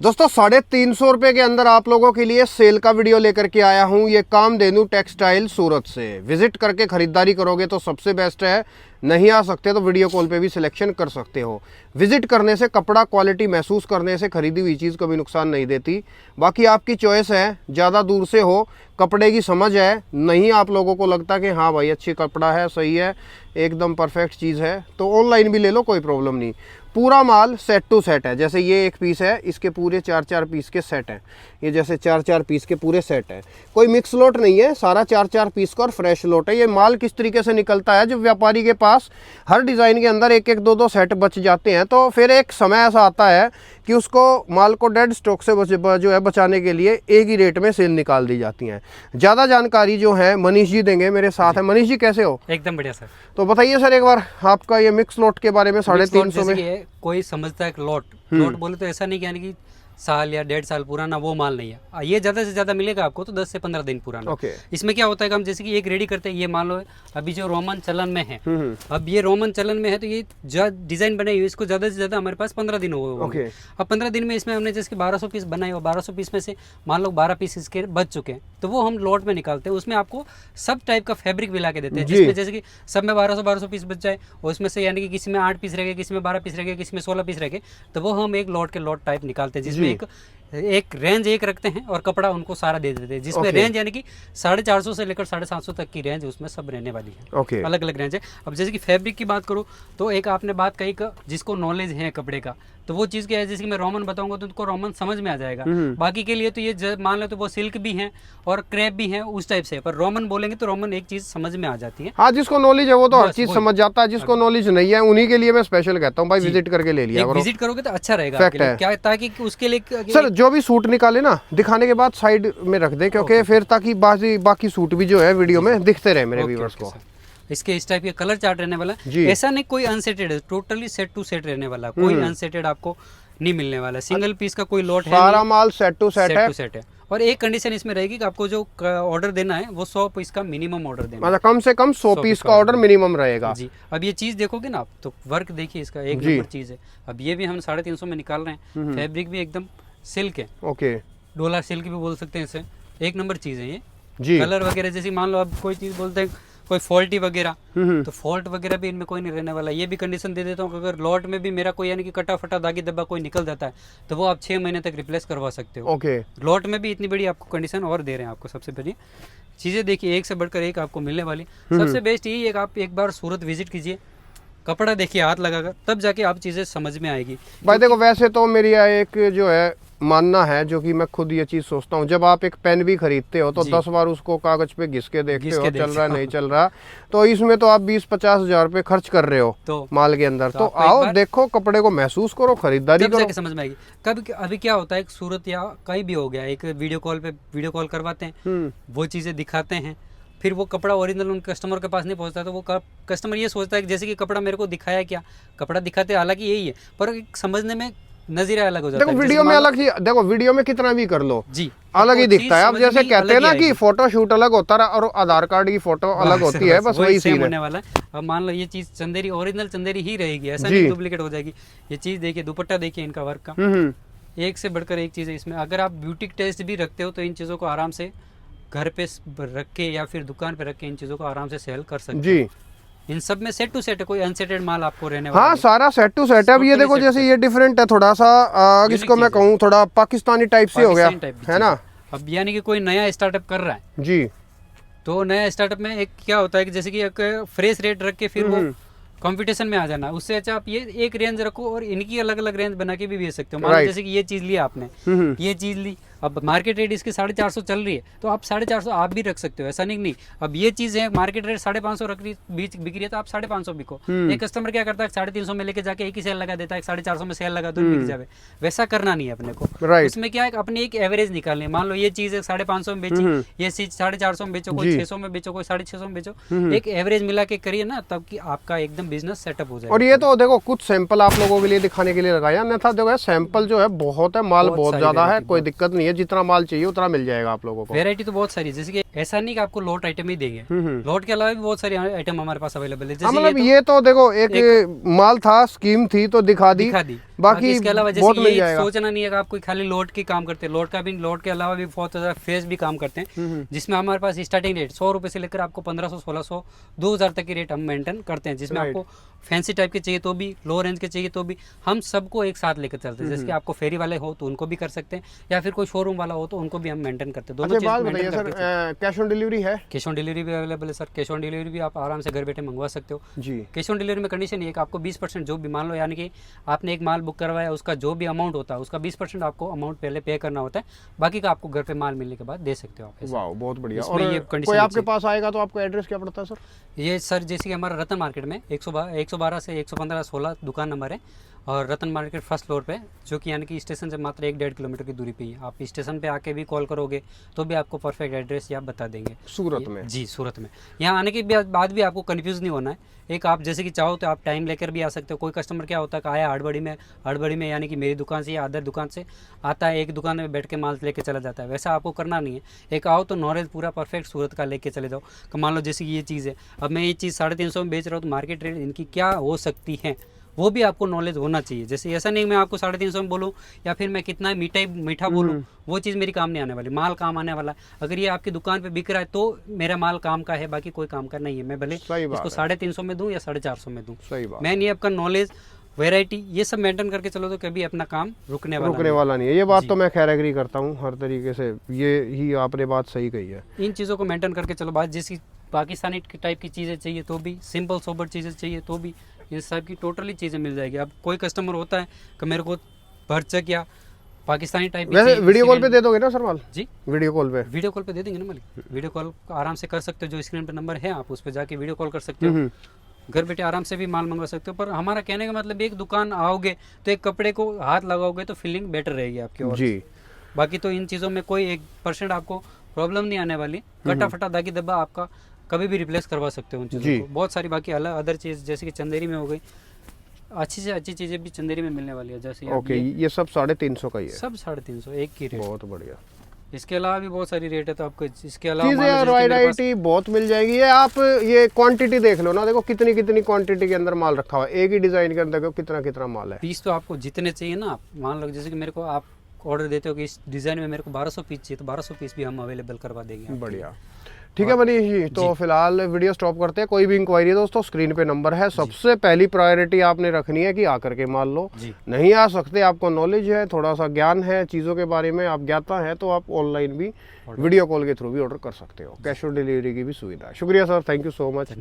दोस्तों 350 रुपए के अंदर आप लोगों के लिए सेल का वीडियो लेकर के आया हूं। ये कामधेनु टेक्सटाइल सूरत से। विजिट करके खरीदारी करोगे तो सबसे बेस्ट है। नहीं आ सकते तो वीडियो कॉल पे भी सिलेक्शन कर सकते हो। विजिट करने से कपड़ा क्वालिटी महसूस करने से खरीदी हुई चीज़ कभी नुकसान नहीं देती। बाकी आपकी चॉइस है, ज़्यादा दूर से हो, कपड़े की समझ है, नहीं आप लोगों को लगता कि हाँ भाई अच्छी कपड़ा है, सही है, एकदम परफेक्ट चीज़ है, तो ऑनलाइन भी ले लो, कोई प्रॉब्लम नहीं। पूरा माल सेट टू सेट है। जैसे ये एक पीस है, इसके पूरे 4-4 पीस के सेट हैं। ये जैसे 4-4 पीस के पूरे सेट हैं, कोई मिक्स लोट नहीं है, सारा 4-4 पीस का और फ्रेश लोट है। ये माल किस तरीके से निकलता है, जब व्यापारी के पास हर डिज़ाइन के अंदर 1-1, 2-2 सेट बच जाते हैं तो फिर एक समय ऐसा आता है कि उसको माल को डेड स्टॉक से जो है बचाने के लिए एक ही रेट में सेल निकाल दी जाती हैं। ज़्यादा जानकारी जो है मनीष जी देंगे, मेरे साथ है। मनीष जी कैसे हो? एकदम बढ़िया सर। तो बताइए सर एक बार आपका ये मिक्स लोट के बारे में। 350 में कोई समझता है लोट बोले तो ऐसा नहीं कि यानी कि साल या 1.5 साल पुराना वो माल नहीं है। ये ज़्यादा से ज़्यादा मिलेगा आपको तो 10 से 15 दिन पुराना। इसमें क्या होता है कि हम जैसे कि एक रेडी करते हैं, ये मान लो अभी जो रोमन चलन में है, अब ये रोमन चलन में है तो ये जो डिज़ाइन बनाई हुई इसको ज़्यादा से ज़्यादा हमारे पास 15 दिन हो गए। अब 15 दिन में इसमें हमने जैसे कि 1200 पीस बनाए और 1200 पीस में से मान लो 12 पीस इसके बच चुके हैं, तो वो हम लोट में निकालते हैं। उसमें आपको सब टाइप का फैब्रिक भी ला के देते हैं, जिसमें जैसे कि सब में 1200 पीस बच जाए और उसमें से यानी कि किसी में 8 पीस रह गए, किसी में 12 पीस रह गए, किसी में 16 पीस रह गए, तो वो हम एक लोट के लोट टाइप निकालते हैं, जिसमें एक रेंज एक रखते हैं और कपड़ा उनको सारा दे देते हैं, जिसमें रेंज यानी कि 450 से लेकर 750 तक की रेंज उसमें सब रहने वाली है। अलग अलग रेंज है। अब जैसे कि फैब्रिक की बात करूँ तो एक आपने बात कही जिसको नॉलेज है कपड़े का, तो वो चीज़ क्या है, जैसे कि मैं रोमन बताऊंगा तो उनको रोमन समझ में आ जाएगा। बाकी के लिए तो ये मान लो तो वो सिल्क भी है और क्रेप भी है उस टाइप से, पर रोमन बोलेंगे तो रोमन एक चीज़ समझ में आ जाती है। हाँ, जिसको नॉलेज है वो तो हर चीज समझ जाता है, जिसको नॉलेज नहीं है उन्हीं के लिए मैं स्पेशल कहता हूँ भाई विजिट करके ले लिया करो। विजिट करोगे तो अच्छा रहेगा क्या, ताकि उसके लिए सर जो भी सूट निकाले ना दिखाने के बाद साइड में रख दे, क्योंकि फिर ताकि बाकी सूट भी जो है वीडियो में दिखते रहे मेरे व्यूअर्स को। इसके इस टाइप के कलर चार्ट रहने वाला है। ऐसा नहीं कोई अनसेटेड है, टोटली सेट टू सेट रहने वाला, कोई अनसेटेड आपको नहीं मिलने वाला। सिंगल पीस का कोई लॉट है, सारा माल सेट टू सेट है। और एक कंडीशन इसमें रहेगी कि आपको जो ऑर्डर देना है वो 100 पीस का मिनिमम ऑर्डर देना, मतलब कम से कम 100 पीस का ऑर्डर मिनिमम रहेगा जी। अब ये चीज देखोगे ना आप तो वर्क देखिए इसका एक नंबर चीज है। अब ये भी हम 350 में निकाल रहे हैं, फैब्रिक भी एकदम सिल्क है, डोला सिल्क भी बोल सकते हैं इसे, एक नंबर चीज है ये जी। कलर वगैरह जैसे मान लो अब कोई चीज बोलते हैं कोई फॉल्टी वगैरह, तो फॉल्ट वगैरह भी इनमें कोई नहीं रहने वाला। ये भी कंडीशन दे देता हूँ, अगर लॉट में भी मेरा कोई यानी कि कटा फटा दागी दब्बा कोई निकल जाता है तो वो आप 6 महीने तक रिप्लेस करवा सकते हो। लॉट में भी इतनी बड़ी आपको कंडीशन और दे रहे हैं। आपको सबसे बड़ी चीज़ें देखिए, एक से बढ़कर एक आपको मिलने वाली। सबसे बेस्ट यही है कि आप एक बार सूरत विजिट कीजिए, कपड़ा देखिए हाथ लगाकर, तब जाके आप चीज़ें समझ में आएगी। भाई देखो वैसे तो मेरी एक जो है मानना है, जो कि मैं खुद ये चीज सोचता हूँ, जब आप एक पेन भी खरीदते हो तो 10 बार उसको कागज पे घिस के देखते हो चल रहा है नहीं चल रहा, तो इसमें तो आप 20-50 हजार रुपए खर्च कर रहे हो तो माल के अंदर। तो आओ देखो, कपड़े को महसूस करो, खरीदारी करो, समझ में आएगी। कभी अभी क्या होता है, सूरत या कहीं भी हो गया, एक वीडियो कॉल करवाते हैं, वो चीजें दिखाते हैं, फिर वो कपड़ा ओरिजिनल उन कस्टमर के पास नहीं पहुंचता, तो वो कस्टमर ये सोचता है कि जैसे कि कपड़ा मेरे को दिखाया क्या, कपड़ा दिखाते हालांकि यही है, पर समझने में नजरिया अलग हो जाता है। देखो वीडियो में अलग ही, देखो वीडियो में कितना भी कर लो जी अलग ही दिखता है। अब जैसे कहते हैं ना कि फोटो शूट अलग होता है और आधार कार्ड की फोटो अलग होती है, बस वही सीन होने वाला है। अब मान लो ये चीज चंदेरी ओरिजिनल चंदेरी ही रहेगी, ऐसा नहीं डुप्लीकेट हो जाएगी। ये चीज देखिए, दुपट्टा देखिए इनका वर्क का, एक से बढ़कर एक चीज है इसमें। अगर आप ब्यूटी टेस्ट भी रखते हो तो इन चीजों को आराम से घर पे रख के या फिर दुकान पे रख के इन चीजों को आराम से सेल कर सकते हैं। इन सब में सेट टू सेट है, कोई अनसेटेड माल आपको रहने वाला। हाँ, सारा सेट टू सेट है। अब ये देखो जैसे ये डिफरेंट है थोड़ा सा, इसको मैं कहूँ थोड़ा पाकिस्तानी टाइप से हो गया है ना। अब यानी कि कोई नया स्टार्टअप कर रहा है जी, तो नया स्टार्टअप में एक क्या होता है कि जैसे कि एक फ्रेश रेट रख के फिर वो कंपटीशन में आ जाना, उससे अच्छा आप ये एक रेंज रखो और इनकी अलग अलग रेंज बना के भी बेच सकते हो। मान लो जैसे कि ये चीज लिया आपने, ये चीज ली, अब मार्केट रेट इसकी 450 चल रही है तो आप 450 आप भी रख सकते हो, ऐसा नहीं। अब ये चीज है मार्केट रेट 550 रख रही बीच बिक रही है तो आप 550 बिको। एक कस्टमर क्या करता है 350 में लेके जाके एक ही सेल लगा देता है, 450 में सेल लगा दो बिक जाए, वैसा करना नहीं है अपने को। उसमें क्या है, अपनी एक एवरेज निकालनी है। मान लो ये चीज 550 में बेची, ये चीज 450 में बेचो, कोई 600 में बेचो, कोई 650 में बेचो, एक एवरेज मिला के करिए ना, तब कि आपका एकदम बिजनेस सेटअप हो जाए। और ये तो देखो कुछ सैंपल आप लोगों के लिए दिखाने के लिए लगाया, अन्यथा देखो सैंपल जो है बहुत है, माल बहुत ज्यादा है, कोई दिक्कत नहीं है, जितना माल चाहिए उतना मिल जाएगा आप लोगों को। वैरायटी तो बहुत सारी है, जैसे कि ऐसा नहीं कि आपको लोट आइटम ही देंगे, लोट के अलावा भी बहुत सारी आइटम हमारे पास अवेलेबल है। मतलब ये तो देखो एक माल था, स्कीम थी तो दिखा दी, बाकी इसके अलावा बहुत जैसे मिल ये जाएगा। सोचना नहीं है कि आप कोई खाली लोड की काम करते हैं, लोड के अलावा भी बहुत ज़्यादा फेस भी काम करते हैं, जिसमें हमारे पास स्टार्टिंग रेट 100 रुपये से लेकर आपको 1500, 1600, 2000 तक की रेट हम मेंटेन करते हैं, जिसमें आपको फैंसी टाइप के चाहिए तो भी, लो रेंज के चाहिए तो भी, हम सबको एक साथ लेकर चलते हैं। जैसे कि आपको फेरी वाले हो तो उनको भी कर सकते हैं, या फिर कोई शोरूम वाला हो तो उनको भी हम मेंटेन करते हैं। दोनों अच्छा, बात चीज़ बताइए maintain sir, cash on delivery है? कैश ऑन डिलीवरी भी अवेलेबल है सर। कैश ऑन डिलीवरी भी आप आराम से घर बैठे मंगवा सकते हो जी। कैश ऑन डिलीवरी में कंडीशन ये है कि आपको 20% जो भी, मान लो यानी कि आपने एक माल बुक करवाया, उसका जो भी अमाउंट होता है उसका 20% आपको अमाउंट पहले पे करना होता है, बाकी का आपको घर पे माल मिलने के बाद दे सकते हो आप। वाह, बहुत बढ़िया। इसमें और ये कोई condition आपके अच्छी पास आएगा तो आपको एड्रेस क्या पड़ता है सर? ये सर जैसे कि हमारा रतन मार्केट में 112 से 115, 16 दुकान नंबर है, और रतन मार्केट फर्स्ट फ्लोर पे, जो कि यानी कि स्टेशन से मात्र 1-1.5 किलोमीटर की दूरी पे ही है। आप स्टेशन पे आके भी कॉल करोगे तो भी आपको परफेक्ट एड्रेस या बता देंगे। सूरत में? जी, सूरत में। यहाँ आने के बाद भी आपको कंफ्यूज नहीं होना है। एक आप जैसे कि चाहो तो आप टाइम लेकर भी आ सकते हो। कोई कस्टमर क्या होता है कि आया हड़बड़ी में यानी कि मेरी दुकान से या अदर दुकान से आता है, एक दुकान में बैठ के माल लेके चला जाता है, वैसा आपको करना नहीं है। एक आओ तो नॉलेज पूरा परफेक्ट सूरत का लेके चले जाओ। कि मान लो जैसे कि ये चीज़ है, अब मैं ये चीज़ 350 में बेच रहा हूँ तो मार्केट रेट इनकी क्या हो सकती है, वो भी आपको नॉलेज होना चाहिए। जैसे ऐसा नहीं मैं आपको 350 में बोलूँ या फिर मैं कितना मीठा बोलूँ, वो चीज़ मेरी काम नहीं आने वाली। माल काम आने वाला है। अगर ये आपकी दुकान पे बिक रहा है तो मेरा माल काम का है, बाकी कोई काम का नहीं है। मैं भले इसको 350 में दूँ या 450 में दूँ, सही बात। मैं नहीं आपका नॉलेज, वैरायटी, ये सब मेंटेन करके चलो तो कभी अपना काम रुकने वाला नहीं है। ये बात तो मैं खैर एग्री करता हूँ हर तरीके से, ये ही आपने बात सही कही है। इन चीज़ों को मेंटेन करके चलो। बात जैसी पाकिस्तानी टाइप की चीज़ें चाहिए तो भी, सिंपल सोबर चीज़ें चाहिए तो भी, इन सब की टोटली चीज़ें मिल जाएगी। अब कोई कस्टमर होता है कि मेरे को भरचक या पाकिस्तानी टाइप की, वैसे वीडियो कॉल पे दे दोगे ना सर माल? जी, वीडियो कॉल पे दे देंगे ना मालिक। वीडियो कॉल आराम से कर सकते हो, जो स्क्रीन पे नंबर है आप उस पर जाके वीडियो कॉल कर सकते हो। घर बैठे आराम से भी माल मंगवा सकते हो। पर हमारा कहने का मतलब, एक दुकान आओगे तो एक कपड़े को हाथ लगाओगे तो फीलिंग बेटर रहेगी आपकी और जी। बाकी तो इन चीज़ों में कोई 1% आपको प्रॉब्लम नहीं आने वाली। कटा फटा दागी दब्बा आपका कभी भी रिप्लेस करवा सकते हो उन चीज़ों को। बहुत सारी बाकी अलग अदर चीज़ जैसे कि चंदेरी में हो गई, अच्छी से अच्छी चीज़ें भी चंदेरी में मिलने वाली है। जैसे ओके, ये सब 350 का ही है? सब 350 एक की रेट। बहुत बढ़िया। इसके अलावा भी बहुत सारी रेट है, तो आपको इसके अलावा चीज़ें वैरायटी बहुत मिल जाएगी। ये आप ये क्वांटिटी देख लो ना, देखो कितनी कितनी क्वांटिटी के अंदर माल रखा हुआ है। एक ही डिजाइन के अंदर देखो कितना कितना माल है। पीस तो आपको जितने चाहिए ना, आप मान लो जैसे कि मेरे को आप ऑर्डर देते हो कि इस डिज़ाइन में मेरे को 1200 पीस चाहिए, तो 1200 पीस भी हम अवेलेबल करवा देंगे। बढ़िया, ठीक है मनीष जी। तो फिलहाल वीडियो स्टॉप करते हैं। कोई भी इंक्वायरी है दोस्तों, स्क्रीन पे नंबर है। सबसे पहली प्रायोरिटी आपने रखनी है कि आकर के मान लो। नहीं आ सकते, आपको नॉलेज है, थोड़ा सा ज्ञान है चीज़ों के बारे में, आप ज्ञाता है, तो आप ऑनलाइन भी वीडियो कॉल के थ्रू भी ऑर्डर कर सकते हो। कैश ऑन डिलीवरी की भी सुविधा है। शुक्रिया sir, thank you so much.